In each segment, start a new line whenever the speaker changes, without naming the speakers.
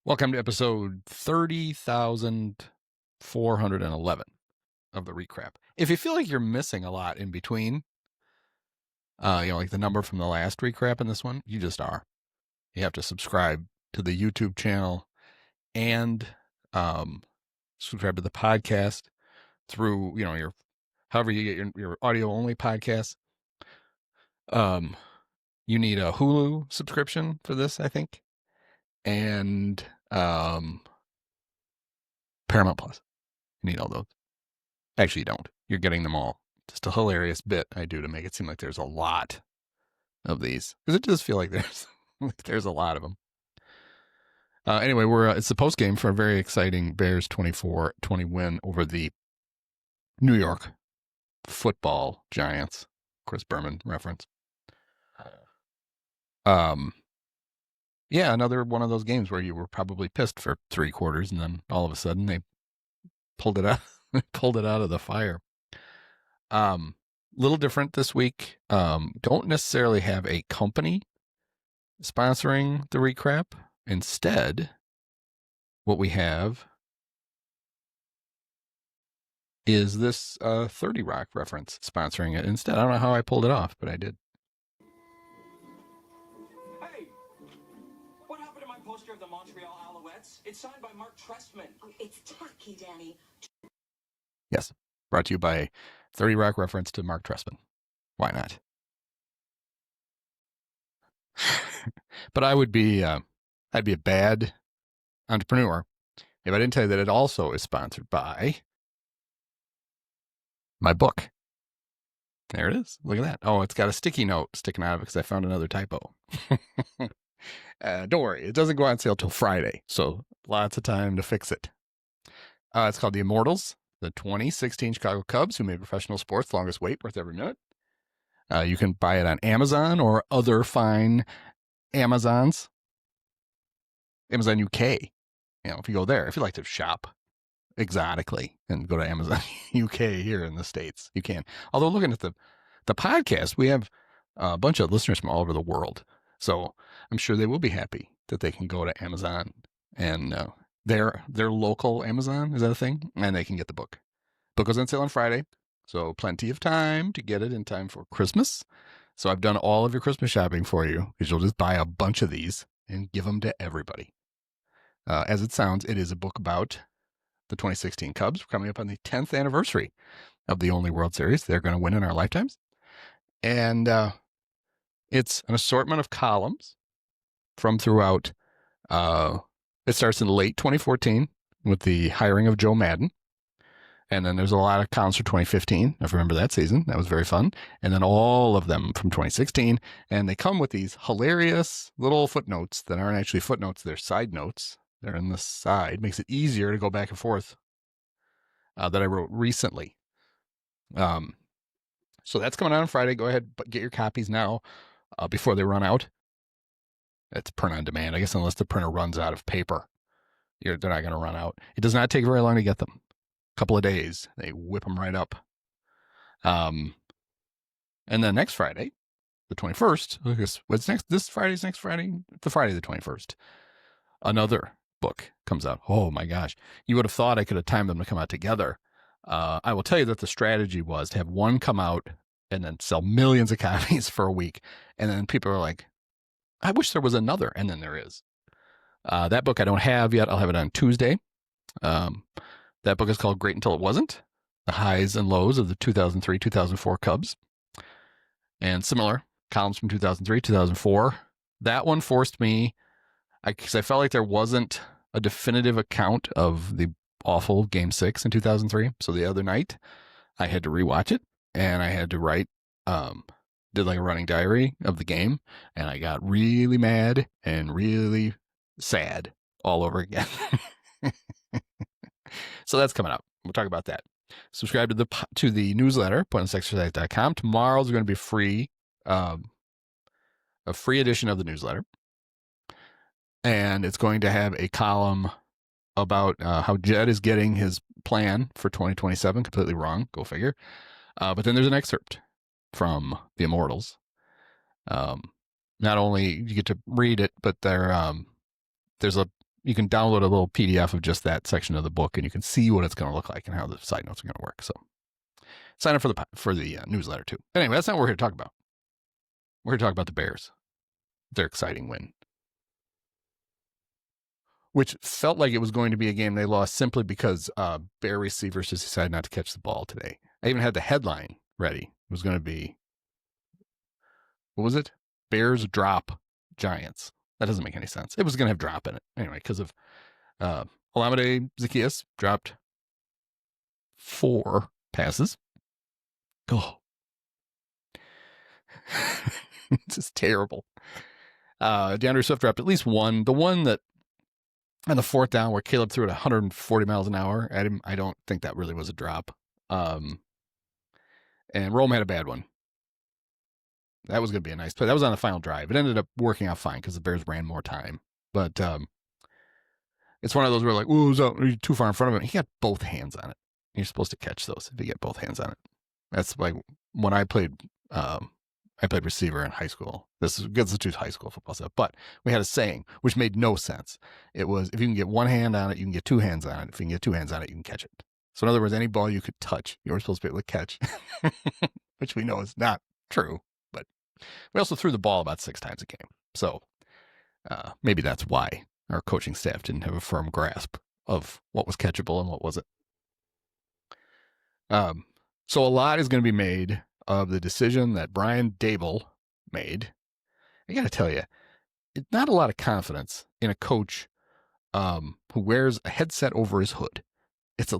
Welcome to episode 30,411 of the RECRAP. If you feel like you're missing a lot in between, like the number from the last RECRAP and this one, you just are. You have to subscribe to the YouTube channel and subscribe to the podcast through, your however you get your audio only podcasts. You need a Hulu subscription for this, I think, and Paramount Plus. You need all those. Actually, you don't. You're getting them all. Just a hilarious bit I do to make it seem like there's a lot of these, because it does feel like there's a lot of them. Anyway, it's the post game for a very exciting Bears 24-20 win over the New York Football Giants. Chris Berman reference. Yeah, another one of those games where you were probably pissed for 3 quarters, and then all of a sudden they pulled it out, pulled it out of the fire. Little different this week. Don't necessarily have a company sponsoring the RECRAP. Instead, what we have is this 30 Rock reference sponsoring it instead. I don't know how I pulled it off, but I did.
Hey, what happened to my poster of the Montreal Alouettes? It's signed by Marc Trestman.
Oh, it's tacky, Danny.
Yes, brought to you by 30 Rock reference to Marc Trestman. Why not? But I'd be a bad entrepreneur if I didn't tell you that it also is sponsored by my book. There it is. Look at that. Oh, it's got a sticky note sticking out of it because I found another typo. Don't worry. It doesn't go on sale till Friday, so lots of time to fix it. It's called The Immortals, the 2016 Chicago Cubs who made professional sports the longest wait, worth every minute. You can buy it on Amazon or other fine Amazons. Amazon UK. If you go there, if you like to shop exotically and go to Amazon UK here in the States, you can. Although looking at the podcast, we have a bunch of listeners from all over the world. So I'm sure they will be happy that they can go to Amazon and their local Amazon, is that a thing? And they can get the book. Book goes on sale on Friday, so plenty of time to get it in time for Christmas. So I've done all of your Christmas shopping for you, because you'll just buy a bunch of these and give them to everybody. As it sounds, it is a book about the 2016 Cubs. We're coming up on the 10th anniversary of the only World Series they're going to win in our lifetimes. And it's an assortment of columns from throughout. It starts in late 2014 with the hiring of Joe Madden. And then there's a lot of columns for 2015. I remember that season. That was very fun. And then all of them from 2016. And they come with these hilarious little footnotes that aren't actually footnotes. They're side notes. They're in the side. Makes it easier to go back and forth. That I wrote recently. So that's coming out on Friday. Go ahead, get your copies now before they run out. It's print on demand, I guess, unless the printer runs out of paper. They're not going to run out. It does not take very long to get them. A couple of days, they whip them right up. And then next Friday, the 21st, what's next? This Friday's next Friday? The Friday the 21st. Another book comes out. Oh my gosh. You would have thought I could have timed them to come out together. I will tell you that the strategy was to have one come out and then sell millions of copies for a week. And then people are like, I wish there was another. And then there is. That book I don't have yet. I'll have it on Tuesday. That book is called Great Until It Wasn't, The Highs and Lows of the 2003-2004 Cubs. And similar columns from 2003, 2004. That one forced me, because I felt like there wasn't a definitive account of the awful Game 6 in 2003. So the other night, I had to rewatch it, and I had to write, did like a running diary of the game, and I got really mad and really sad all over again. So that's coming up. We'll talk about that. Subscribe to the newsletter, pointlessexercise.com. Tomorrow's going to be free, a free edition of the newsletter. And it's going to have a column about how Jed is getting his plan for 2027 completely wrong. Go figure. But then there's an excerpt from the Immortals. Not only you get to read it, but there's a you can download a little PDF of just that section of the book, and you can see what it's going to look like and how the side notes are going to work. So sign up for the newsletter too. Anyway, that's not what we're here to talk about. We're here to talk about the Bears, their exciting win, which felt like it was going to be a game they lost simply because Bear receivers just decided not to catch the ball today. I even had the headline ready. It was going to be, what was it? Bears drop Giants. That doesn't make any sense. It was going to have drop in it anyway because of Olamide Zaccheus dropped 4 passes. Oh, it's just terrible. DeAndre Swift dropped at least one. The one that on the 4th down where Caleb threw it 140 miles an hour at him, I don't think that really was a drop. And Rome had a bad one. That was going to be a nice play. That was on the final drive. It ended up working out fine because the Bears ran more time. But it's one of those where like, ooh, you're too far in front of him. He got both hands on it. You're supposed to catch those if you get both hands on it. That's like when I played receiver in high school. This gets to high school football stuff. But we had a saying which made no sense. It was, if you can get one hand on it, you can get 2 hands on it. If you can get 2 hands on it, you can catch it. So in other words, any ball you could touch, you were supposed to be able to catch, which we know is not true. But we also threw the ball about 6 times a game. So maybe that's why our coaching staff didn't have a firm grasp of what was catchable and what wasn't. So a lot is going to be made of the decision that Brian Daboll made. I got to tell you, it's not a lot of confidence in a coach who wears a headset over his hood. It's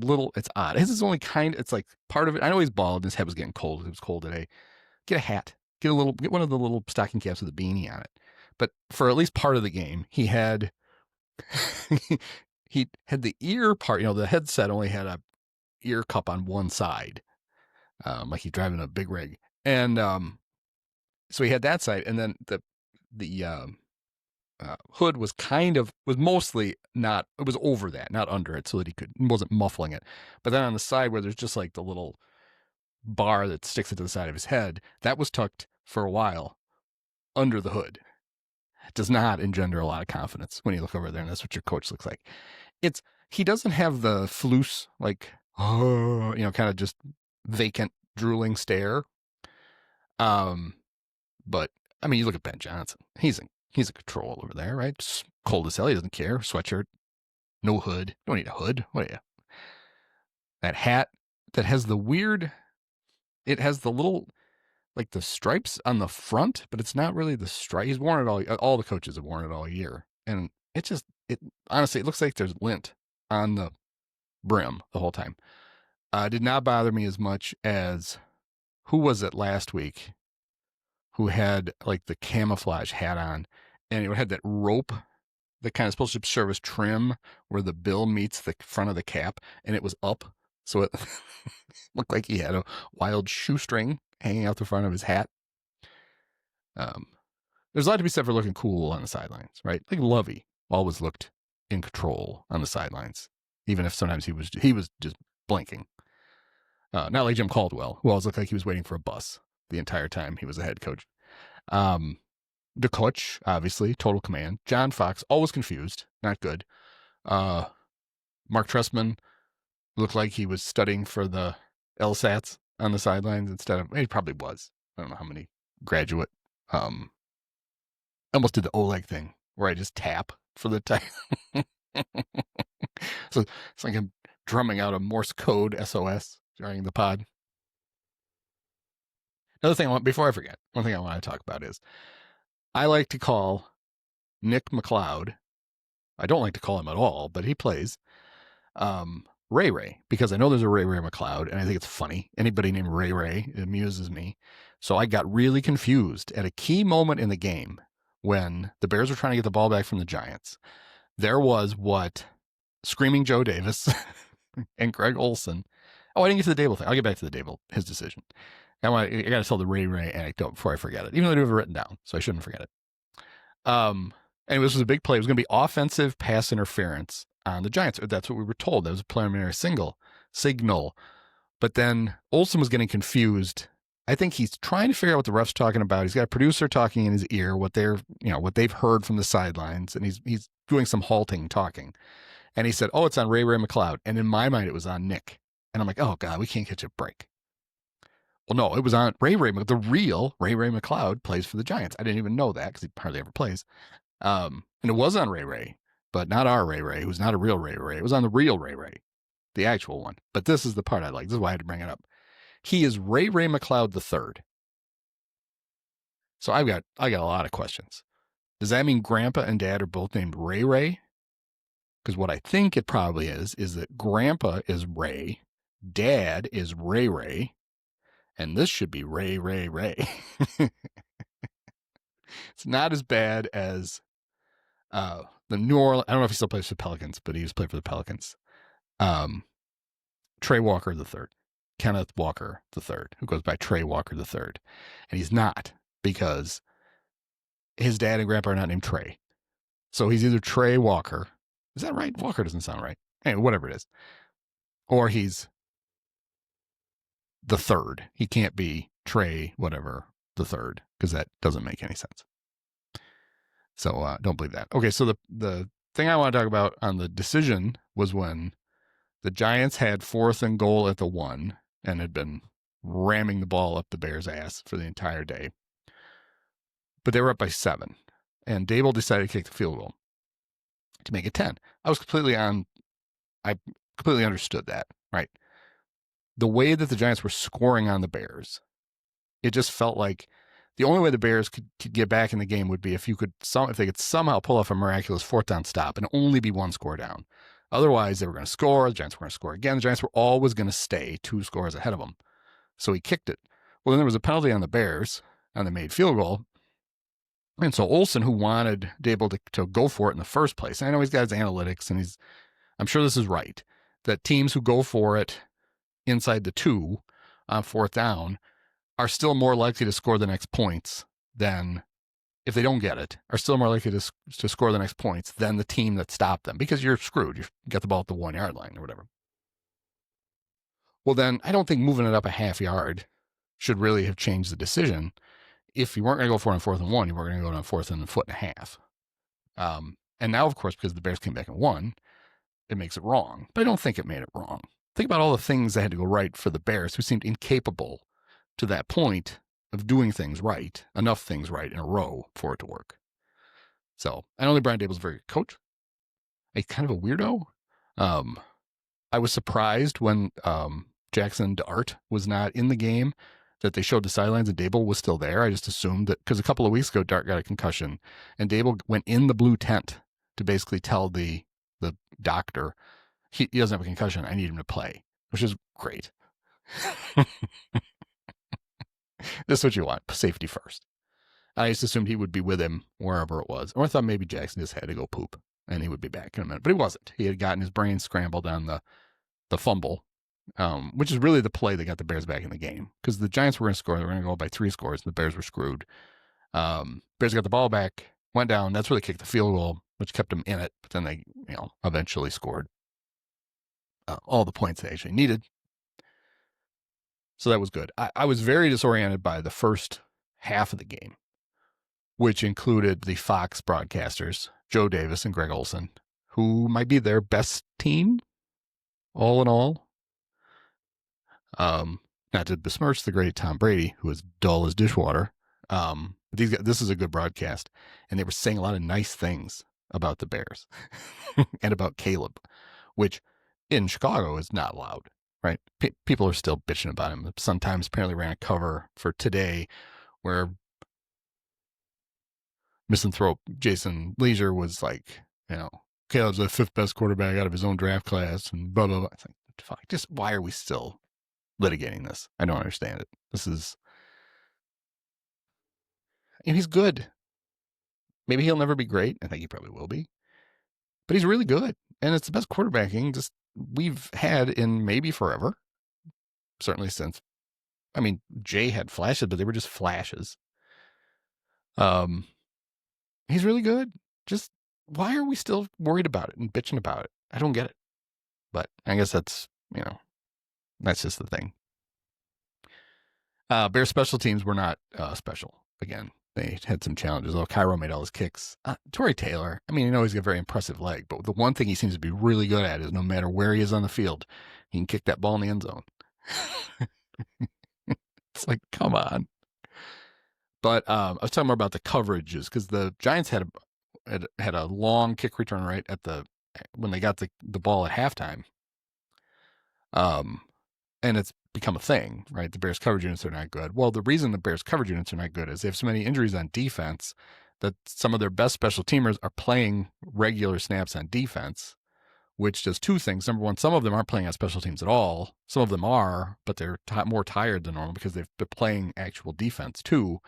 odd. His is only it's like part of it. I know he's bald. His head was getting cold. It was cold today. Get a hat. Get one of the little stocking caps with a beanie on it. But for at least part of the game, he had the ear part. The headset only had a ear cup on one side, like he's driving a big rig, and so he had that side, and then the hood was mostly not. It was over that, not under it, so that he wasn't muffling it. But then on the side where there's just like the little bar that sticks it to the side of his head, that was tucked for a while under the hood. It does not engender a lot of confidence when you look over there, and that's what your coach looks like. He doesn't have the floose, like, kind of just vacant, drooling stare. But I mean, you look at Ben Johnson. He's in control over there, right? It's cold as hell. He doesn't care. Sweatshirt, no hood. Don't need a hood. What are you? That hat that has it has the little, like the stripes on the front, but it's not really the stripe. He's worn it all the coaches have worn it all year. And honestly, it looks like there's lint on the brim the whole time. Did not bother me as much as, who was it last week who had like the camouflage hat on, and it had that rope that kind of supposed to serve as trim where the bill meets the front of the cap, and it was up. So it looked like he had a wild shoestring hanging out the front of his hat. There's a lot to be said for looking cool on the sidelines, right? Like Lovey always looked in control on the sidelines, even if sometimes he was just blinking. Not like Jim Caldwell, who always looked like he was waiting for a bus the entire time he was a head coach. The coach, obviously, total command. John Fox, always confused, not good. Marc Trestman looked like he was studying for the LSATs on the sidelines instead of, he probably was. I don't know how many graduate. I almost did the Oleg thing where I just tap for the time. So it's like I'm drumming out a Morse code SOS during the pod. Another thing before I forget, one thing I want to talk about is I like to call Nick McCloud. I don't like to call him at all, but he plays Ray Ray, because I know there's a Ray Ray McCloud, and I think it's funny. Anybody named Ray Ray, it amuses me. So I got really confused at a key moment in the game when the Bears were trying to get the ball back from the Giants. There was Screaming Joe Davis and Greg Olson. Oh, I didn't get to the Daboll thing. I'll get back to the Daboll, his decision. I got to tell the Ray Ray anecdote before I forget it, even though I do have it written down, so I shouldn't forget it. Anyway, this was a big play. It was going to be offensive pass interference on the Giants. That's what we were told. That was a preliminary signal. But then Olsen was getting confused. I think he's trying to figure out what the ref's talking about. He's got a producer talking in his ear, what they've heard from the sidelines, and he's doing some halting talking. And he said, "Oh, it's on Ray Ray McCloud." And in my mind, it was on Nick. And I'm like, "Oh God, we can't catch a break." Well, no, it was on Ray Ray. The real Ray Ray McCloud plays for the Giants. I didn't even know that because he hardly ever plays. And it was on Ray Ray, but not our Ray Ray, who's not a real Ray Ray. It was on the real Ray Ray, the actual one. But this is the part I like. This is why I had to bring it up. He is Ray Ray McCloud III. So I got a lot of questions. Does that mean Grandpa and Dad are both named Ray Ray? Because what I think it probably is that Grandpa is Ray, Dad is Ray Ray, and this should be Ray Ray Ray. It's not as bad as the New Orleans. I don't know if he still plays for the Pelicans, but he used to play for the Pelicans. Trey Walker III, Kenneth Walker III, who goes by Trey Walker III, and he's not because his dad and grandpa are not named Trey, so he's either Trey Walker. Is that right? Walker doesn't sound right. Anyway, whatever it is, or he's the third. He can't be Trey whatever the third because that doesn't make any sense. So don't believe that. Okay, so the thing I want to talk about on the decision was when the Giants had 4th and goal at the 1 and had been ramming the ball up the Bears' ass for the entire day. But they were up by 7, and Daboll decided to kick the field goal to make it 10. I completely understood that, right? The way that the Giants were scoring on the Bears, it just felt like the only way the Bears could get back in the game would be if they could somehow pull off a miraculous 4th down stop and only be 1 score down. Otherwise, they were going to score. The Giants were going to score again. The Giants were always going to stay 2 scores ahead of them. So he kicked it. Well, then there was a penalty on the Bears, and they made field goal. And so Olsen, who wanted Daboll to go for it in the first place, I know he's got his analytics, and I'm sure this is right, that teams who go for it inside the 2 on 4th down are still more likely to score the next points than, if they don't get it, are still more likely to score the next points than the team that stopped them, because you're screwed. You get the ball at the 1 yard line or whatever. Well, then I don't think moving it up a half yard should really have changed the decision. If you weren't going to go for it on 4th and 1, you were going to go on 4th and a foot and a half. And now, of course, because the Bears came back and won, it makes it wrong. But I don't think it made it wrong. Think about all the things that had to go right for the Bears, who seemed incapable to that point of doing things right, enough things right in a row for it to work. So I know that Brian Daboll's a very good coach. He's kind of a weirdo. I was surprised when Jackson Dart was not in the game, that they showed the sidelines and Daboll was still there. I just assumed that because a couple of weeks ago, Dart got a concussion, and Daboll went in the blue tent to basically tell the doctor, he doesn't have a concussion, I need him to play, which is great. This is what you want, safety first. I just assumed he would be with him wherever it was. Or I thought maybe Jackson just had to go poop and he would be back in a minute. But he wasn't. He had gotten his brain scrambled on the fumble, which is really the play that got the Bears back in the game. Because the Giants were going to score. They were going to go by 3 scores, and the Bears were screwed. Bears got the ball back, went down. That's where they kicked the field goal, which kept them in it. But then they eventually scored all the points they actually needed. So that was good. I was very disoriented by the first half of the game, which included the Fox broadcasters, Joe Davis and Greg Olsen, who might be their best team, all in all. Not to besmirch the great Tom Brady, who is dull as dishwater. But these guys, this is a good broadcast, and they were saying a lot of nice things about the Bears and about Caleb, which in Chicago is not allowed. Right? People are still bitching about him. Sometimes apparently ran a cover for Today where misanthrope Jason Leisure was like, Caleb's the 5th best quarterback out of his own draft class and blah, blah, blah. It's like, fuck, just why are we still litigating this? I don't understand it. This is, he's good. Maybe he'll never be great. I think he probably will be. But he's really good. And it's the best quarterbacking we've had in maybe forever. Certainly since, Jay had flashes, but they were just flashes. He's really good. Just why are we still worried about it and bitching about it? I don't get it. But I guess that's just the thing. Bears special teams were not special. Again, they had some challenges. Oh, Cairo made all his kicks. Torrey Taylor, I mean, he's got a very impressive leg, but the one thing he seems to be really good at is no matter where he is on the field, he can kick that ball in the end zone. It's like, come on. But I was talking more about the coverages because the Giants had a long kick return right at when they got the ball at halftime. And it's become a thing, right? The Bears coverage units are not good. Well, the reason the Bears coverage units are not good is they have so many injuries on defense that some of their best special teamers are playing regular snaps on defense, which does two things. Number one, some of them aren't playing on special teams at all. Some of them are, but they're more tired than normal because they've been playing actual defense too.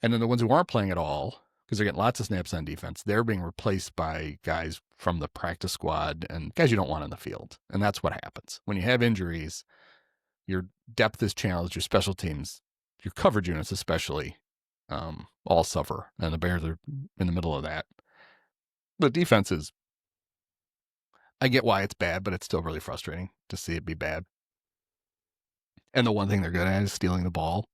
And then the ones who aren't playing at all, because they're getting lots of snaps on defense, they're being replaced by guys from the practice squad and guys you don't want on the field. And that's what happens. When you have injuries, your depth is challenged, your special teams, your coverage units especially, all suffer. And the Bears are in the middle of that. The defense is, I get why it's bad, but it's still really frustrating to see it be bad. And the one thing they're good at is stealing the ball.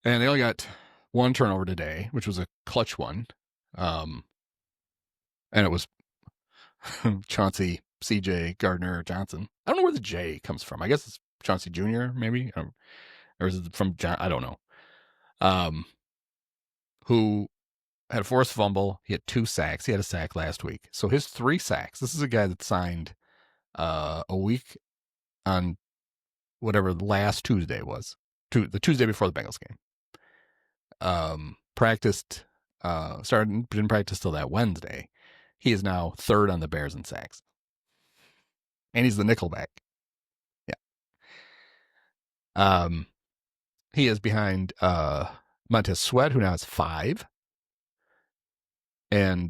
And they only got one turnover today, which was a clutch one. And it was Chauncey, CJ, Gardner, Johnson. I don't know where the J comes from. I guess it's Chauncey Jr., maybe? Or is it from John? I don't know. Who had a forced fumble. He had 2 sacks. He had a sack last week. So his 3 sacks. This is a guy that signed a week on whatever last Tuesday was. The Tuesday before the Bengals game. Practiced, didn't practice till that Wednesday. He is now 3rd on the Bears in sacks. And he's the nickelback. Yeah. He is behind Montez Sweat, who now has 5. And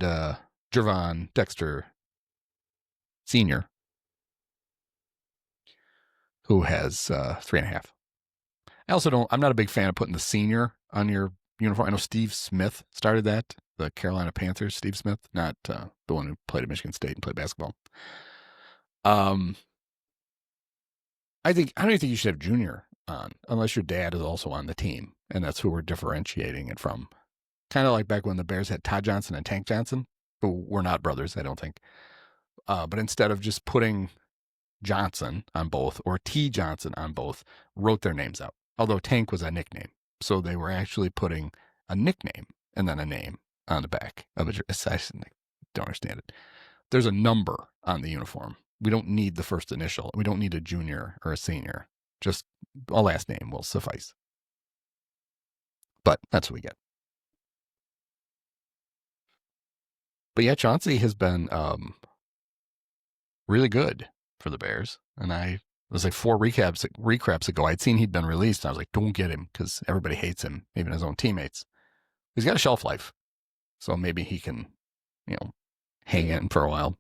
Jervon Dexter Sr., who has 3.5. I'm not a big fan of putting the senior on your uniform. I know Steve Smith started that, the Carolina Panthers, Steve Smith, not the one who played at Michigan State and played basketball. I don't even think you should have junior on, unless your dad is also on the team, and that's who we're differentiating it from. Kind of like back when the Bears had Todd Johnson and Tank Johnson, who were not brothers, I don't think. But instead of just putting Johnson on both or T Johnson on both, wrote their names out. Although Tank was a nickname. So they were actually putting a nickname and then a name on the back of it. I don't understand it. There's a number on the uniform. We don't need the first initial. We don't need a junior or a senior. Just a last name will suffice. But that's what we get. But yeah, Chauncey has been really good for the Bears. And it was like 4 recaps ago, I'd seen he'd been released. And I was like, don't get him because everybody hates him, even his own teammates. He's got a shelf life. So maybe he can, hang in for a while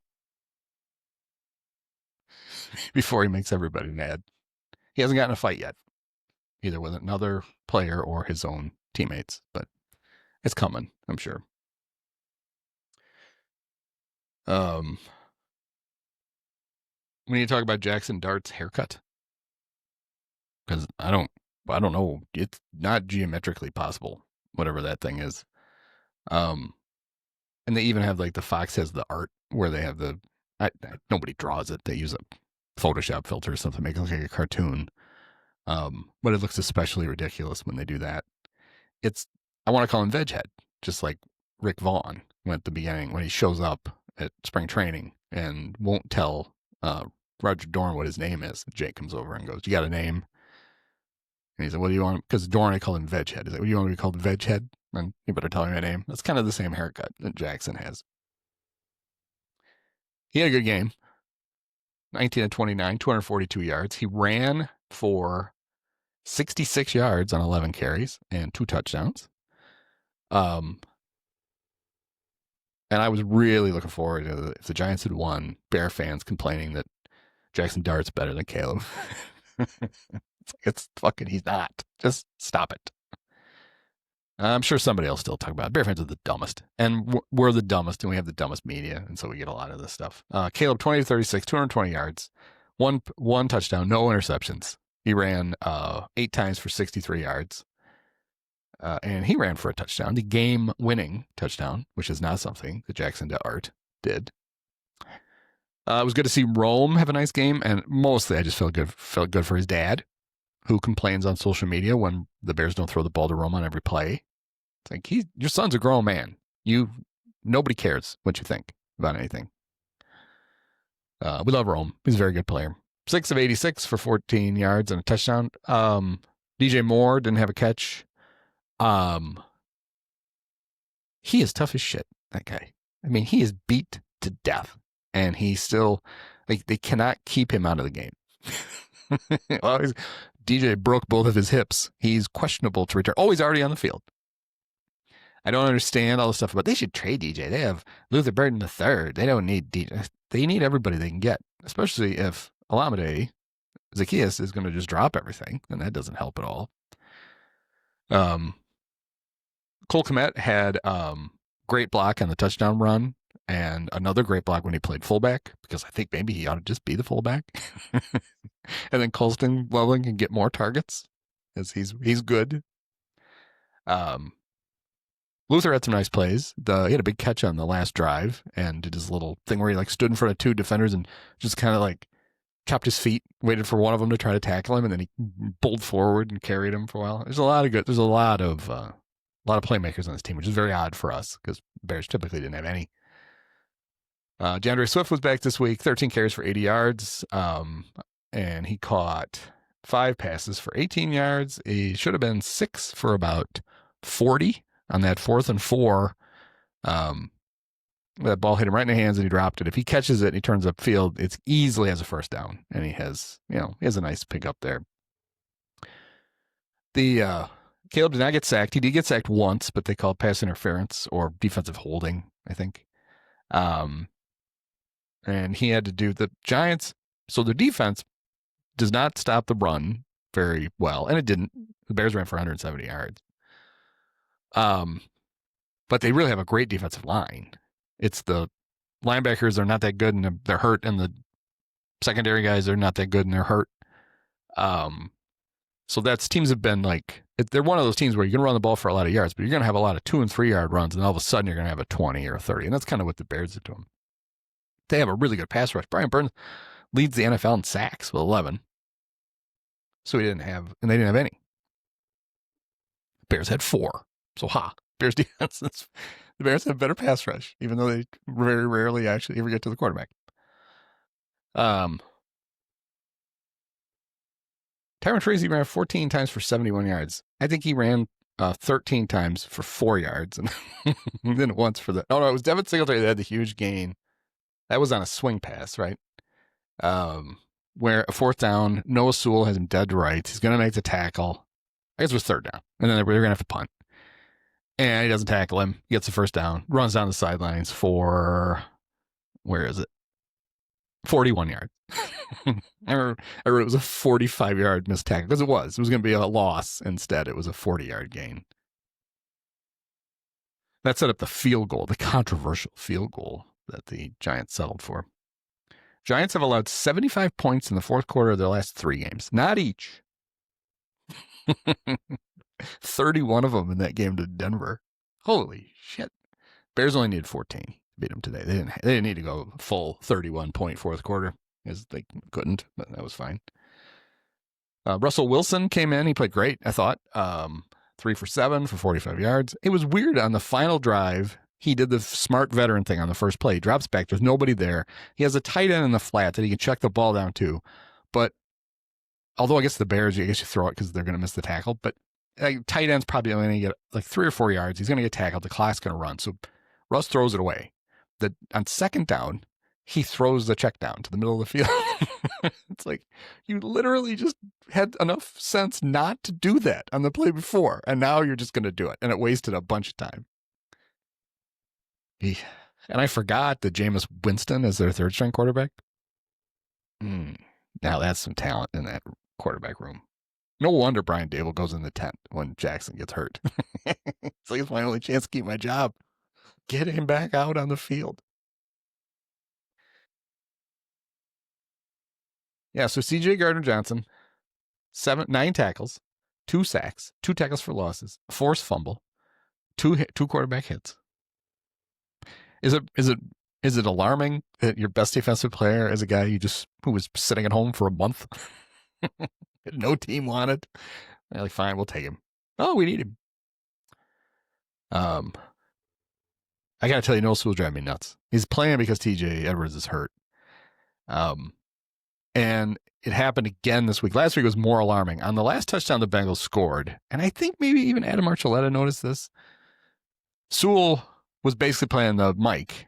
before he makes everybody mad. He hasn't gotten a fight yet, either with another player or his own teammates, but it's coming, I'm sure. When you talk about Jackson Dart's haircut, because I don't know, it's not geometrically possible, whatever that thing is. And they even have like the Fox has the art where they have nobody draws it. They use a Photoshop filter or something to make it look like a cartoon. But it looks especially ridiculous when they do that. I want to call him Veghead, just like Rick Vaughn went at the beginning when he shows up at spring training and won't tell Roger Dorn what his name is. Jake comes over and goes, "You got a name?" And he said, "What do you want?" Because Dorn, I called him Veghead. He's like, "What do you want to be called, Veghead?" And you better tell me my name. That's kind of the same haircut that Jackson has. He had a good game. 19 of 29, 242 yards. He ran for 66 yards on 11 carries and 2 touchdowns. And I was really looking forward to if the Giants had won, Bear fans complaining that Jackson Dart's better than Caleb. It's fucking, he's not. Just stop it. I'm sure somebody else still talk about it. Bear fans are the dumbest. And we're the dumbest, and we have the dumbest media, and so we get a lot of this stuff. Caleb, 20 to 36, 220 yards, one touchdown, no interceptions. He ran 8 times for 63 yards. And he ran for a touchdown, the game-winning touchdown, which is not something that Jackson Art did. It was good to see Rome have a nice game, and mostly I just felt good for his dad, who complains on social media when the Bears don't throw the ball to Rome on every play. It's like, your son's a grown man. Nobody cares what you think about anything. We love Rome. He's a very good player. 6 of 86 for 14 yards and a touchdown. DJ Moore didn't have a catch. He is tough as shit, that guy. I mean, he is beat to death, and he's still, like, they cannot keep him out of the game. Well, DJ broke both of his hips. He's questionable to return. Oh, he's already on the field. I don't understand all the stuff about, they should trade DJ. They have Luther Burden III. They don't need DJ. They need everybody they can get, especially if Olamide Zaccheus is going to just drop everything, and that doesn't help at all. Cole Kmet had great block on the touchdown run and another great block when he played fullback, because I think maybe he ought to just be the fullback. And then Colston Loveland can get more targets, as he's good. Luther had some nice plays. He had a big catch on the last drive and did his little thing where he like stood in front of 2 defenders and just kind of like chopped his feet, waited for one of them to try to tackle him, and then he pulled forward and carried him for a while. There's a lot of playmakers on this team, which is very odd for us because Bears typically didn't have any. DeAndre Swift was back this week, 13 carries for 80 yards, and he caught 5 passes for 18 yards. He should have been 6 for about 40 on that 4th and 4. That ball hit him right in the hands and he dropped it. If he catches it and he turns upfield, it's easily as a first down, and he has a nice pickup there. Caleb did not get sacked. He did get sacked once, but they called pass interference or defensive holding, I think. And he had to do the Giants. So the defense does not stop the run very well, and it didn't. The Bears ran for 170 yards. But they really have a great defensive line. It's the linebackers are not that good and they're hurt, and the secondary guys are not that good and they're hurt. So teams have been like, they're one of those teams where you're going to run the ball for a lot of yards, but you're going to have a lot of 2 and 3 yard runs, and all of a sudden you're going to have a 20 or a 30. And that's kind of what the Bears did to them. They have a really good pass rush. Brian Burns leads the NFL in sacks with 11. So they didn't have any. Bears had 4. So Bears defense. The Bears have better pass rush, even though they very rarely actually ever get to the quarterback. Tyron Tracy ran 14 times for 71 yards. I think he ran 13 times for 4 yards, and then once for no, it was Devin Singletary that had the huge gain. That was on a swing pass, right? Where a 4th down, Noah Sewell has him dead to rights. He's going to make the tackle. I guess it was 3rd down, and then they're going to have to punt. And he doesn't tackle him. He gets the 1st down, runs down the sidelines for, 41 yards. I wrote it was a 45-yard missed tackle, because it was going to be a loss. Instead, it was a 40-yard gain. That set up the field goal, the controversial field goal that the Giants settled for. Giants have allowed 75 points in the 4th quarter of their last 3 games. Not each. 31 of them in that game to Denver. Holy shit. Bears only needed 14 to beat them today. They didn't need to go full 31-point 4th quarter, because they couldn't, but that was fine. Russell Wilson came in. He played great, I thought. 3 for 7 for 45 yards. It was weird on the final drive. He did the smart veteran thing on the first play. He drops back. There's nobody there. He has a tight end in the flat that he can check the ball down to. But although I guess the Bears, I guess you throw it because they're going to miss the tackle. But tight end's probably only going to get like 3 or 4 yards. He's going to get tackled. The clock's going to run. So Russ throws it away. On 2nd down, he throws the check down to the middle of the field. It's like, you literally just had enough sense not to do that on the play before, and now you're just going to do it, and it wasted a bunch of time. And I forgot that Jameis Winston is their 3rd-string quarterback. Now that's some talent in that quarterback room. No wonder Brian Daboll goes in the tent when Jackson gets hurt. It's like, it's my only chance to keep my job. Get him back out on the field. Yeah, so C.J. Gardner-Johnson 9 tackles, 2 sacks, 2 tackles for losses, a forced fumble, 2 quarterback hits. Is it alarming that your best defensive player is a guy who was sitting at home for a month? No team wanted. They're like, fine, we'll take him. Oh, we need him. I gotta tell you, Noah Sewell drive me nuts. He's playing because TJ Edwards is hurt. And it happened again this week. Last week was more alarming. On the last touchdown the Bengals scored, and I think maybe even Adam Archuleta noticed this, Sewell was basically playing the mic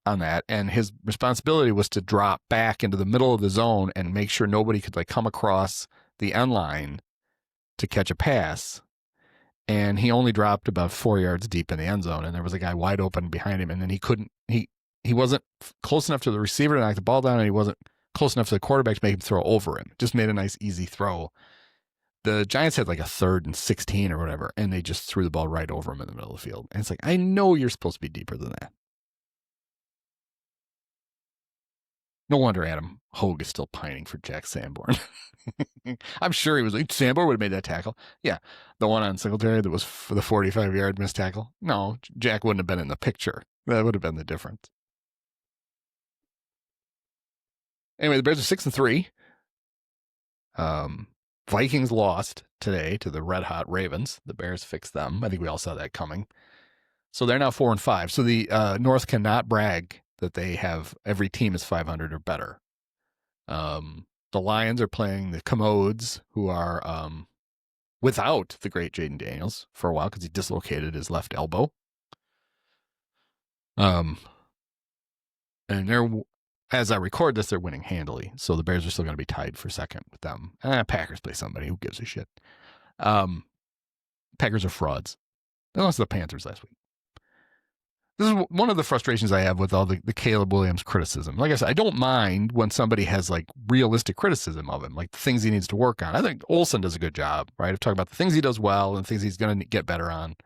on that, and his responsibility was to drop back into the middle of the zone and make sure nobody could like come across the end line to catch a pass. And he only dropped about 4 yards deep in the end zone, and there was a guy wide open behind him, and then he wasn't close enough to the receiver to knock the ball down, and he wasn't close enough to the quarterback to make him throw over him. Just made a nice, easy throw. The Giants had like a 3rd and 16 or whatever, and they just threw the ball right over him in the middle of the field. And it's like, I know you're supposed to be deeper than that. No wonder Adam Hogue is still pining for Jack Sanborn. I'm sure he was like, Sanborn would have made that tackle. Yeah, the one on Singletary that was for the 45-yard missed tackle. No, Jack wouldn't have been in the picture. That would have been the difference. Anyway, the Bears are 6-3. Vikings lost today to the red-hot Ravens. The Bears fixed them. I think we all saw that coming. So they're now 4-5. So the North cannot brag that they have every team is 500 or better. The Lions are playing the Commodes, who are without the great Jaden Daniels for a while because he dislocated his left elbow. And they're, as I record this, they're winning handily. So the Bears are still going to be tied for second with them. Packers play somebody. Who gives a shit? Packers are frauds. They lost to the Panthers last week. This is one of the frustrations I have with all the Caleb Williams criticism. Like I said, I don't mind when somebody has like realistic criticism of him, like the things he needs to work on. I think Olsen does a good job, right? Of talking about the things he does well and things he's going to get better on.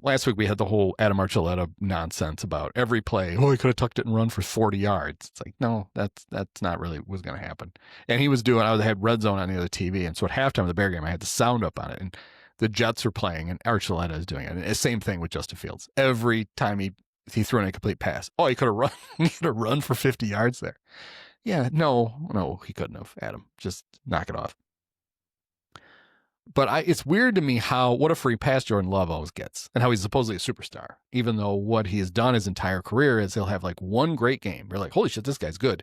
Last week we had the whole Adam Archuleta nonsense about every play. Oh, he could have tucked it and run for 40 yards. It's like, no, that's not really what's going to happen. And he was doing, I had Red Zone on the other TV. And so at halftime of the Bear game, I had the sound up on it. And the Jets are playing, and Archuleta is doing it. And the same thing with Justin Fields. Every time he threw an incomplete pass, he could have run. He could have run for 50 yards there. Yeah, no, he couldn't have. Adam, just knock it off. But it's weird to me what a free pass Jordan Love always gets, and how he's supposedly a superstar, even though what he has done his entire career is he'll have like one great game. You're like, holy shit, this guy's good,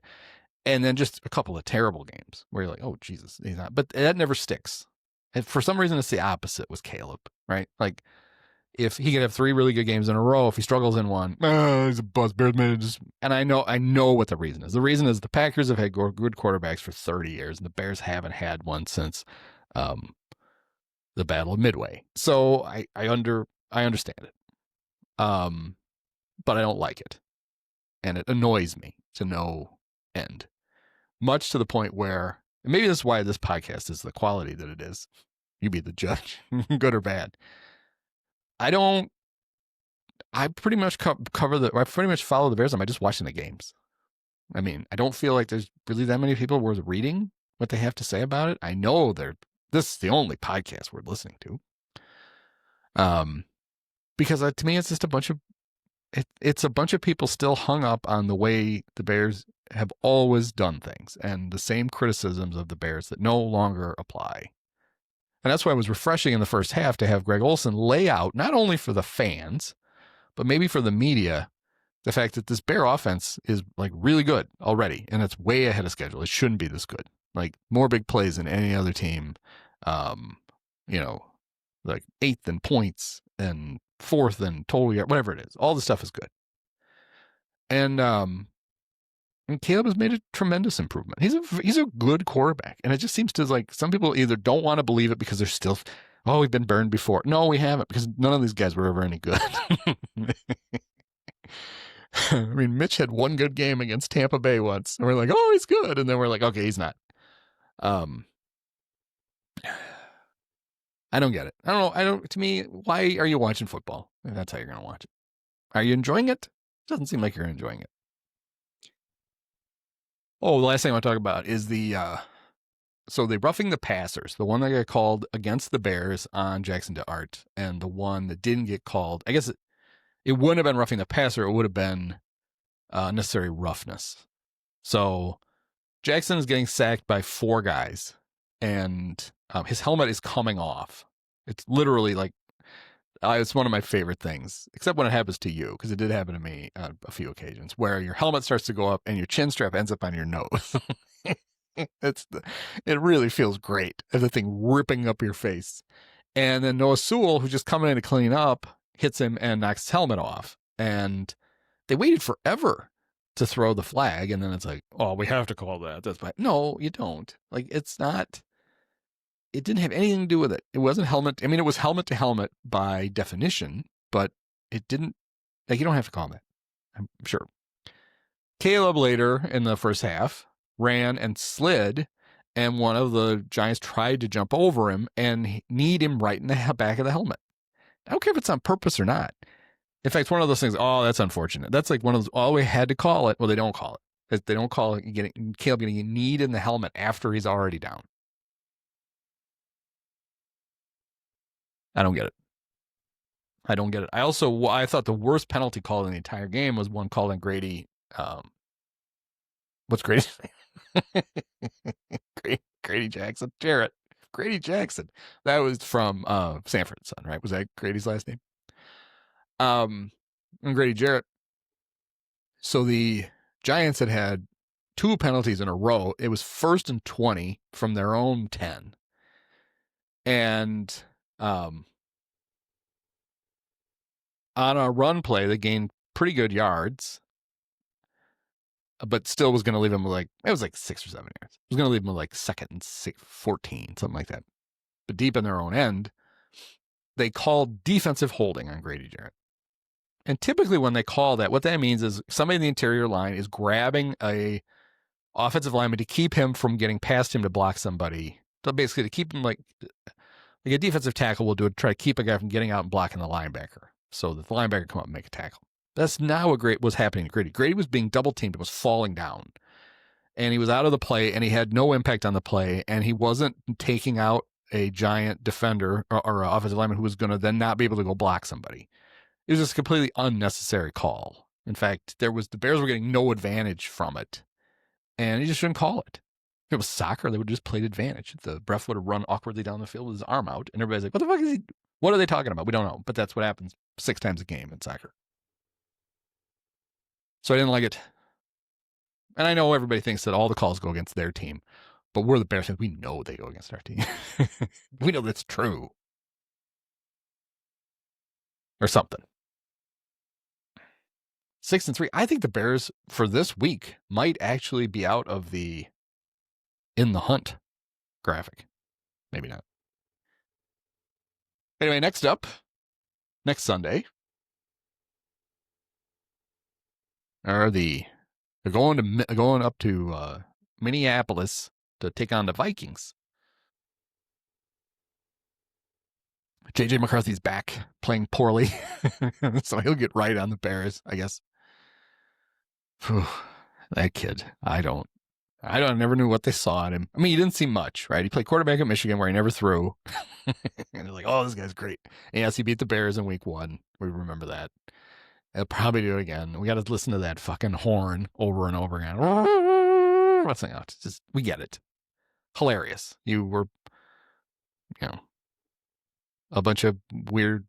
and then just a couple of terrible games where you're like, oh Jesus, he's not. But that never sticks. And for some reason, it's the opposite with Caleb, right? Like, if he could have 3 really good games in a row, if he struggles in one, he's a buzz. Bears made it. And I know what the reason is. The reason is the Packers have had good quarterbacks for 30 years, and the Bears haven't had one since the Battle of Midway. So I understand it, but I don't like it, and it annoys me to no end. Much to the point where, and maybe that's why this podcast is the quality that it is. You be the judge, good or bad. I pretty much I pretty much follow the Bears. I'm just watching the games. I mean, I don't feel like there's really that many people worth reading what they have to say about it. I know this is the only podcast we're listening to. Because to me, it's just it's a bunch of people still hung up on the way the Bears have always done things and the same criticisms of the Bears that no longer apply. And that's why it was refreshing in the first half to have Greg Olsen lay out, not only for the fans, but maybe for the media, the fact that this Bear offense is like really good already. And it's way ahead of schedule. It shouldn't be this good. Like more big plays than any other team. Like 8th in points and 4th in total yard, whatever it is. All the stuff is good. And Caleb has made a tremendous improvement. He's a good quarterback. And it just seems to like some people either don't want to believe it because they're still, we've been burned before. No, we haven't, because none of these guys were ever any good. I mean, Mitch had one good game against Tampa Bay once. And we're like, oh, he's good. And then we're like, okay, he's not. I don't get it. I don't know. To me, why are you watching football? If that's how you're going to watch it. Are you enjoying it? Doesn't seem like you're enjoying it. Oh, the last thing I want to talk about is the So the roughing the passers, the one that got called against the Bears on Jackson to Art, and the one that didn't get called, I guess it wouldn't have been roughing the passer. It would have been necessary roughness. So Jackson is getting sacked by 4 guys, and his helmet is coming off. It's literally like, it's one of my favorite things, except when it happens to you, because it did happen to me on a few occasions, where your helmet starts to go up and your chin strap ends up on your nose. It really feels great as a thing ripping up your face. And then Noah Sewell, who's just coming in to clean up, hits him and knocks his helmet off. And they waited forever to throw the flag. And then it's like, oh, we have to call that. That's bad. No, you don't. Like, it's not, it didn't have anything to do with it. It wasn't helmet. I mean, it was helmet to helmet by definition, but it didn't, like, you don't have to call that. I'm sure. Caleb later in the first half ran and slid, and one of the Giants tried to jump over him and kneed him right in the back of the helmet. I don't care if it's on purpose or not. In fact, one of those things, oh, that's unfortunate. That's like one of those, oh, we had to call it. Well, they don't call it. They don't call it Caleb getting kneed in the helmet after he's already down. I don't get it. I thought the worst penalty call in the entire game was one called on Grady. What's Grady's name? Grady Jackson. Jarrett. Grady Jackson. That was from Sanford's son, right? Was that Grady's last name? And Grady Jarrett. So the Giants had 2 penalties in a row. It was 1st and 20 from their own 10. And on a run play, they gained pretty good yards, but still was going to leave him with it was like 6 or 7 yards. It was going to leave him with 2nd and 14, something like that. But deep in their own end, they called defensive holding on Grady Jarrett. And typically when they call that, what that means is somebody in the interior line is grabbing a offensive lineman to keep him from getting past him to block somebody. So basically to keep him like a defensive tackle will do it, try to keep a guy from getting out and blocking the linebacker so that the linebacker come up and make a tackle. That's not what was happening to Grady. Grady was being double teamed and was falling down. And he was out of the play and he had no impact on the play, and he wasn't taking out a giant defender or an offensive lineman who was going to then not be able to go block somebody. It was just a completely unnecessary call. In fact, the Bears were getting no advantage from it, and he just shouldn't call it. If it was soccer, they would have just played advantage. The ref would have run awkwardly down the field with his arm out, and everybody's like, what the fuck is he? What are they talking about? We don't know, but that's what happens 6 times a game in soccer. So I didn't like it. And I know everybody thinks that all the calls go against their team, but we're the Bears fans. We know they go against our team. We know that's true. Or something. 6 and 3. I think the Bears for this week might actually be out of the in the hunt graphic. Maybe not. Anyway, next Sunday are they're going up to Minneapolis to take on the Vikings. JJ McCarthy's back playing poorly, so he'll get right on the Bears, I guess. Whew, that kid, I never knew what they saw in him. I mean, he didn't see much, right? He played quarterback at Michigan where he never threw. And they're like, oh, this guy's great. And yes, he beat the Bears in week 1. We remember that. They'll probably do it again. We got to listen to that fucking horn over and over again. What's that? It's just, we get it. Hilarious. You were, a bunch of weird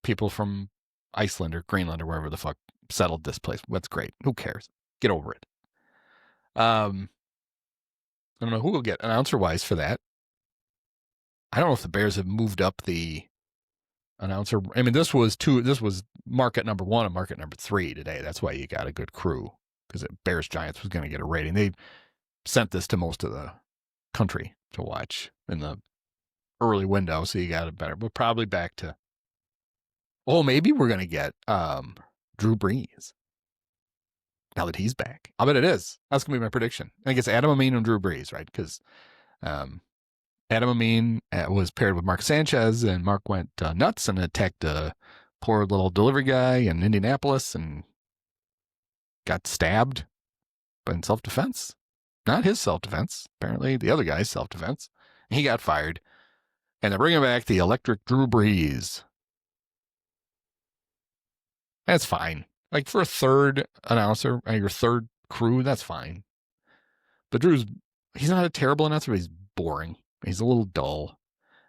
people from Iceland or Greenland or wherever the fuck settled this place. That's great. Who cares? Get over it. I don't know who will get announcer-wise for that. I don't know if the Bears have moved up the announcer. I mean, this was market number 1 and market number 3 today. That's why you got a good crew, because Bears Giants was going to get a rating. They sent this to most of the country to watch in the early window, so you got it better. But probably back to, maybe we're going to get Drew Brees now that he's back. I bet it is. That's going to be my prediction. I think it's Adam Amin and Drew Brees, right? Because Adam Amin was paired with Mark Sanchez, and Mark went nuts and attacked a poor little delivery guy in Indianapolis and got stabbed in self-defense. not his self-defense. Apparently the other guy's self-defense. He got fired. And they're bringing back the electric Drew Brees. That's fine. Like for a third announcer, your third crew, that's fine. But he's not a terrible announcer, but he's boring. He's a little dull.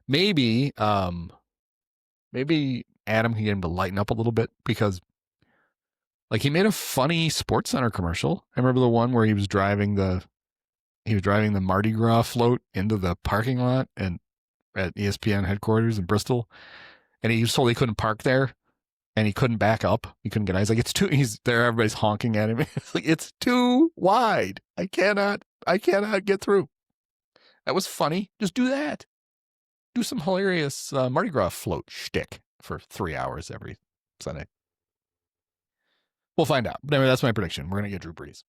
Maybe Adam can get him to lighten up a little bit because like he made a funny Sports Center commercial. I remember the one where he was driving the Mardi Gras float into the parking lot and at ESPN headquarters in Bristol. And he was told he couldn't park there and he couldn't back up. He couldn't get out. He's like, it's too, he's there. Everybody's honking at him. It's like, it's too wide. I cannot get through. That was funny. Just do that. Do some hilarious Mardi Gras float shtick for 3 hours every Sunday. We'll find out. But anyway, that's my prediction. We're going to get Drew Brees.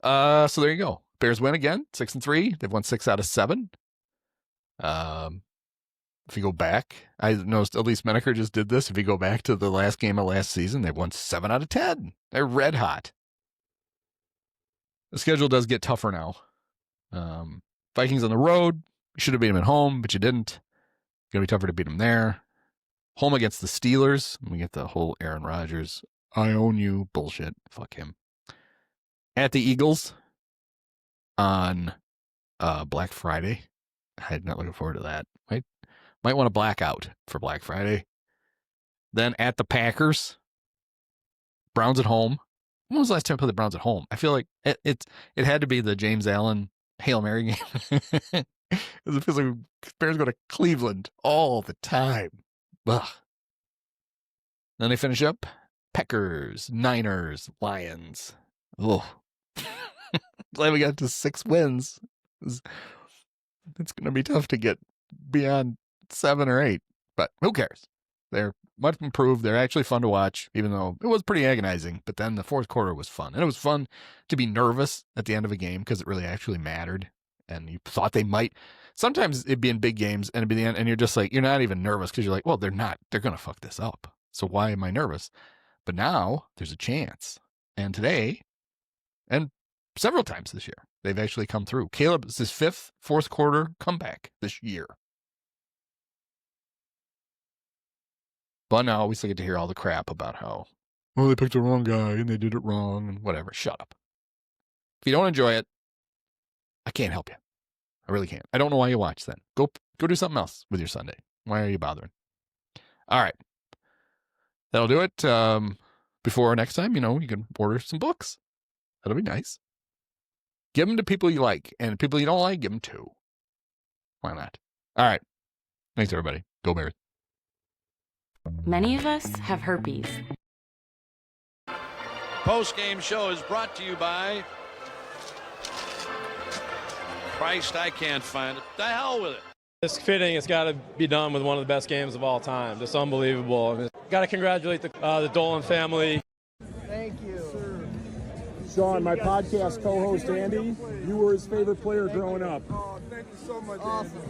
So there you go. Bears win again, 6-3. They've won 6 out of 7. If you go back, I noticed at least Menaker just did this. If you go back to the last game of last season, they've won 7 out of 10. They're red hot. The schedule does get tougher now. Vikings on the road. You should have beat them at home, but you didn't. It's going to be tougher to beat them there. Home against the Steelers. We get the whole Aaron Rodgers, I own you bullshit. Fuck him. At the Eagles on Black Friday. I'm not looking forward to that. Might want to black out for Black Friday. Then at the Packers. Browns at home. When was the last time I played the Browns at home? I feel like it had to be the James Allen Hail Mary game. It feels like Bears go to Cleveland all the time. Ugh. Then they finish up Packers, Niners, Lions. Oh, glad we got to 6 wins. It's going to be tough to get beyond 7 or 8, but who cares? They're much improved. They're actually fun to watch, even though it was pretty agonizing. But then the fourth quarter was fun. And it was fun to be nervous at the end of a game because it really actually mattered. And you thought they might. Sometimes it'd be in big games and it'd be the end. And you're just like, you're not even nervous because you're like, well, they're not. They're going to fuck this up. So why am I nervous? But now there's a chance. And today, and several times this year, they've actually come through. Caleb, it's his 5th fourth quarter comeback this year. But now we still get to hear all the crap about how, well, they picked the wrong guy and they did it wrong and whatever. Shut up. If you don't enjoy it, I can't help you. I really can't. I don't know why you watch then. Go do something else with your Sunday. Why are you bothering? All right. That'll do it. Before next time, you can order some books. That'll be nice. Give them to people you like. And people you don't like, give them to. Why not? All right. Thanks, everybody. Go Bears.
Many of us have herpes.
Post-game show is brought to you by Christ, I can't find it. The hell with it.
It's fitting. It's got to be done with one of the best games of all time. Just unbelievable. I mean, got to congratulate the Dolan family.
Thank you. Sir. Sean, my podcast co-host Andy, you were his favorite player growing up.
Oh, thank you so much.
Awesome.